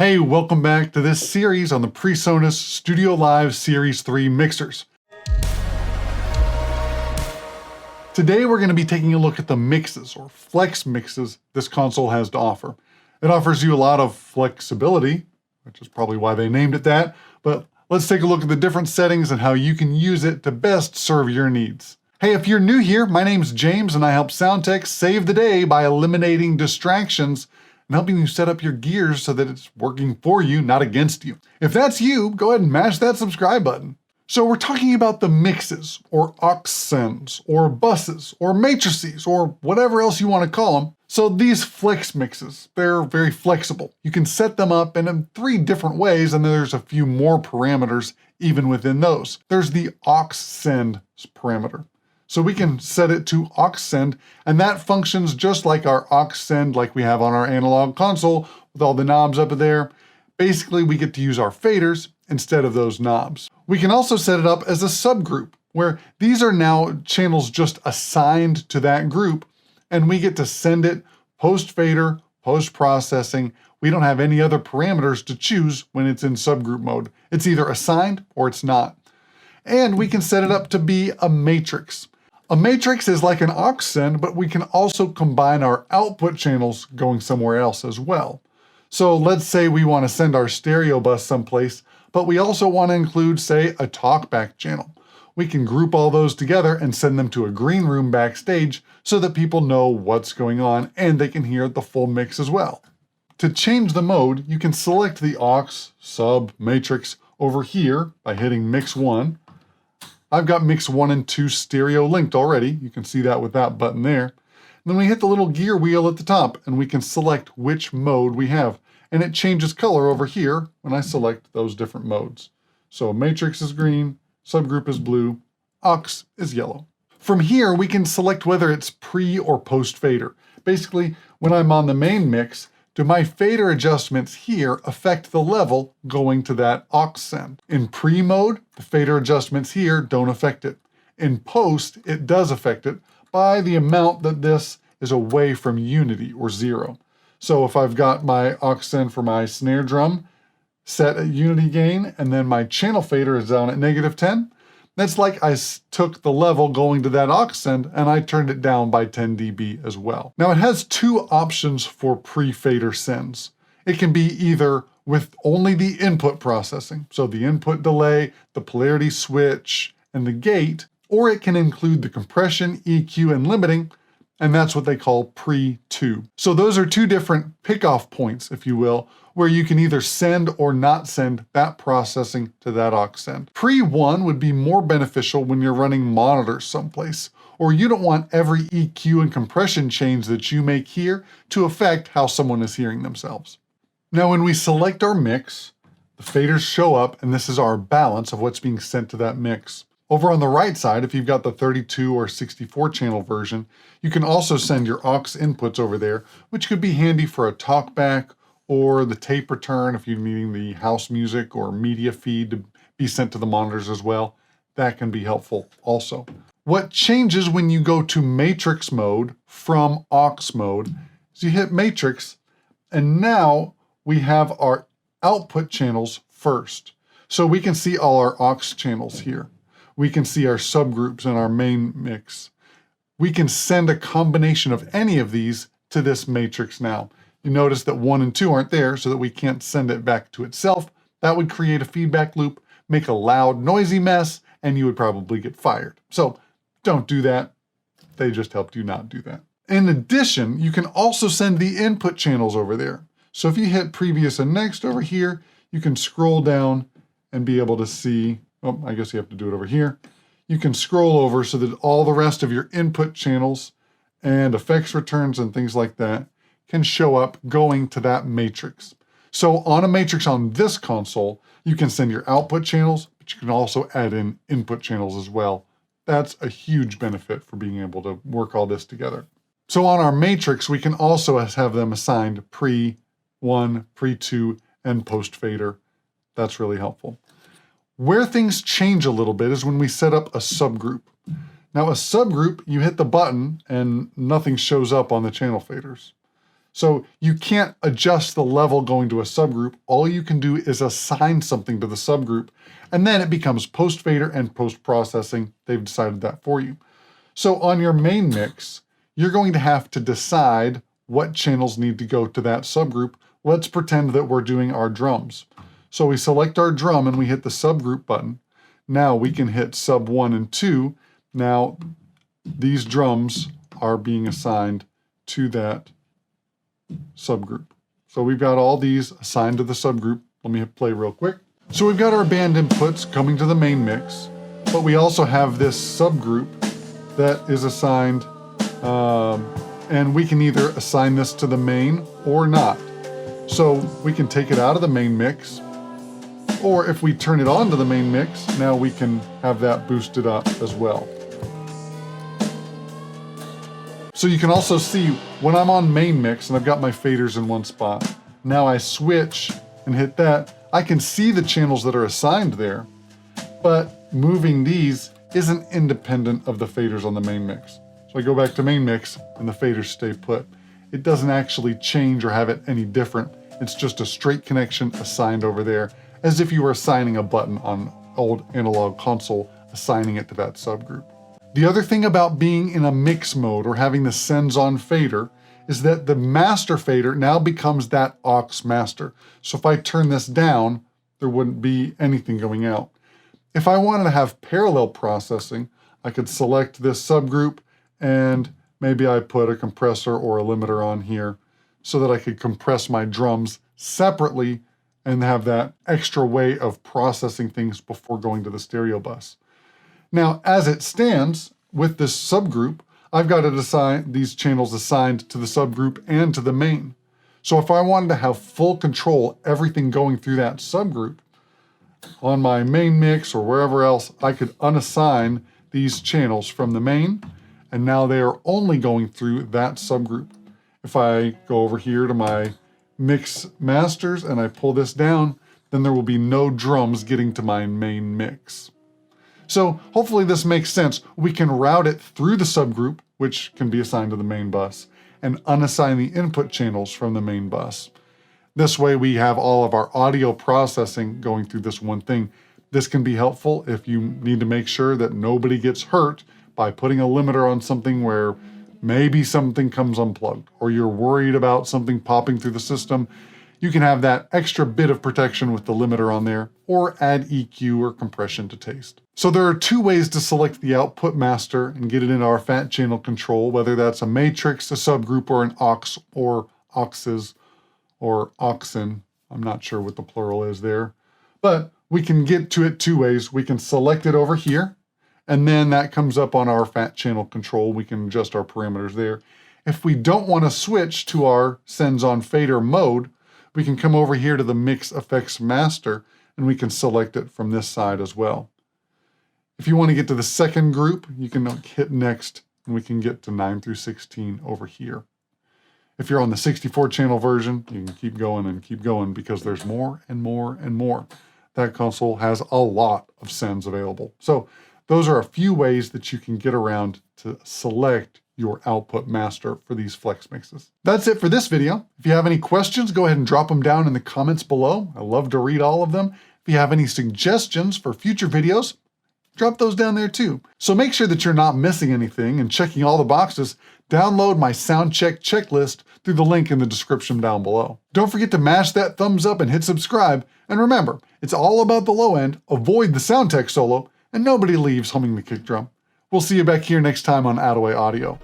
Hey, welcome back to this series on the PreSonus Studio Live Series 3 mixers. Today we're going to be taking a look at the mixes, or flex mixes, this console has to offer. It offers you a lot of flexibility, which is probably why they named it that, but let's take a look at the different settings and how you can use it to best serve your needs. Hey, if you're new here, my name's James and I help sound techs save the day by eliminating distractions and helping you set up your gears so that it's working for you, not against you. If that's you, go ahead and mash that subscribe button. So we're talking about the mixes, or aux sends, or buses, or matrices, or whatever else you want to call them. So these flex mixes, they're very flexible. You can set them up in 3 different ways, and then there's a few more parameters even within those. There's the aux send parameter. So we can set it to aux send, and that functions just like our aux send like we have on our analog console with all the knobs up there. Basically, we get to use our faders instead of those knobs. We can also set it up as a subgroup, where these are now channels just assigned to that group, and we get to send it post-fader, post-processing. We don't have any other parameters to choose when it's in subgroup mode. It's either assigned or it's not. And we can set it up to be a matrix. A matrix is like an aux send, but we can also combine our output channels going somewhere else as well. So let's say we want to send our stereo bus someplace, but we also want to include, say, a talkback channel. We can group all those together and send them to a green room backstage so that people know what's going on and they can hear the full mix as well. To change the mode, you can select the aux, sub, matrix over here by hitting mix 1. I've got mix 1 and 2 stereo linked already. You can see that with that button there. And then we hit the little gear wheel at the top and we can select which mode we have. And it changes color over here when I select those different modes. So matrix is green, subgroup is blue, aux is yellow. From here, we can select whether it's pre or post fader. Basically, when I'm on the main mix, do my fader adjustments here affect the level going to that aux send? In pre mode, the fader adjustments here don't affect it. In post, it does affect it by the amount that this is away from unity or 0. So if I've got my aux send for my snare drum set at unity gain, and then my channel fader is down at -10, that's like I took the level going to that aux send and I turned it down by 10 dB as well. Now it has 2 options for pre-fader sends. It can be either with only the input processing, so the input delay, the polarity switch, and the gate, or it can include the compression, EQ, and limiting, and that's what they call pre-2. So those are 2 different pickoff points, if you will, where you can either send or not send that processing to that aux send. Pre-1 would be more beneficial when you're running monitors someplace, or you don't want every EQ and compression change that you make here to affect how someone is hearing themselves. Now when we select our mix, the faders show up, and this is our balance of what's being sent to that mix. Over on the right side, if you've got the 32 or 64 channel version, you can also send your aux inputs over there, which could be handy for a talkback or the tape return if you're needing the house music or media feed to be sent to the monitors as well. That can be helpful also. What changes when you go to matrix mode from aux mode is you hit matrix, and now we have our output channels first. So we can see all our aux channels here. We can see our subgroups in our main mix. We can send a combination of any of these to this matrix now. You notice that 1 and 2 aren't there, so that we can't send it back to itself. That would create a feedback loop, make a loud, noisy mess, and you would probably get fired. So don't do that. They just helped you not do that. In addition, you can also send the input channels over there. So if you hit previous and next over here, you can scroll down and be able to see, oh, I guess you have to do it over here. You can scroll over so that all the rest of your input channels and effects returns and things like that can show up going to that matrix. So on a matrix on this console, you can send your output channels, but you can also add in input channels as well. That's a huge benefit for being able to work all this together. So on our matrix, we can also have them assigned pre-1, pre-2, and post-fader. That's really helpful. Where things change a little bit is when we set up a subgroup. Now a subgroup, you hit the button and nothing shows up on the channel faders. So you can't adjust the level going to a subgroup. All you can do is assign something to the subgroup, and then it becomes post-fader and post-processing. They've decided that for you. So on your main mix, you're going to have to decide what channels need to go to that subgroup. Let's pretend that we're doing our drums. So we select our drum and we hit the subgroup button. Now we can hit sub 1 and 2. Now these drums are being assigned to that subgroup. So we've got all these assigned to the subgroup. Let me hit play real quick. So we've got our band inputs coming to the main mix, but we also have this subgroup that is assigned, and we can either assign this to the main or not. So we can take it out of the main mix, or if we turn it on to the main mix, now we can have that boosted up as well. So you can also see when I'm on main mix and I've got my faders in one spot, now I switch and hit that, I can see the channels that are assigned there, but moving these isn't independent of the faders on the main mix. So I go back to main mix and the faders stay put. It doesn't actually change or have it any different. It's just a straight connection assigned over there, as if you were assigning a button on old analog console, assigning it to that subgroup. The other thing about being in a mix mode or having the sends on fader is that the master fader now becomes that aux master. So if I turn this down, there wouldn't be anything going out. If I wanted to have parallel processing, I could select this subgroup and maybe I put a compressor or a limiter on here so that I could compress my drums separately and have that extra way of processing things before going to the stereo bus. Now, as it stands with this subgroup, I've got to assign these channels assigned to the subgroup and to the main. So if I wanted to have full control, everything going through that subgroup, on my main mix or wherever else, I could unassign these channels from the main, and now they are only going through that subgroup. If I go over here to my mix masters and I pull this down, then there will be no drums getting to my main mix. So hopefully this makes sense. We can route it through the subgroup, which can be assigned to the main bus, and unassign the input channels from the main bus. This way we have all of our audio processing going through this one thing. This can be helpful if you need to make sure that nobody gets hurt by putting a limiter on something where maybe something comes unplugged, or you're worried about something popping through the system. You can have that extra bit of protection with the limiter on there, or add EQ or compression to taste. So there are two ways to select the output master and get it into our fat channel control, whether that's a matrix, a subgroup, or an aux, or auxes, or auxin. I'm not sure what the plural is there. But we can get to it two ways. We can select it over here, and then that comes up on our fat channel control. We can adjust our parameters there. If we don't want to switch to our sends on fader mode, we can come over here to the Mix Effects Master, and we can select it from this side as well. If you want to get to the second group, you can hit Next, and we can get to 9 through 16 over here. If you're on the 64 channel version, you can keep going and keep going because there's more and more and more. That console has a lot of sends available. So those are a few ways that you can get around to select your output master for these flex mixes. That's it for this video. If you have any questions, go ahead and drop them down in the comments below. I love to read all of them. If you have any suggestions for future videos, drop those down there too. So make sure that you're not missing anything and checking all the boxes. Download my sound check checklist through the link in the description down below. Don't forget to mash that thumbs up and hit subscribe. And remember, it's all about the low end, avoid the sound tech solo, and nobody leaves humming the kick drum. We'll see you back here next time on Attaway Audio.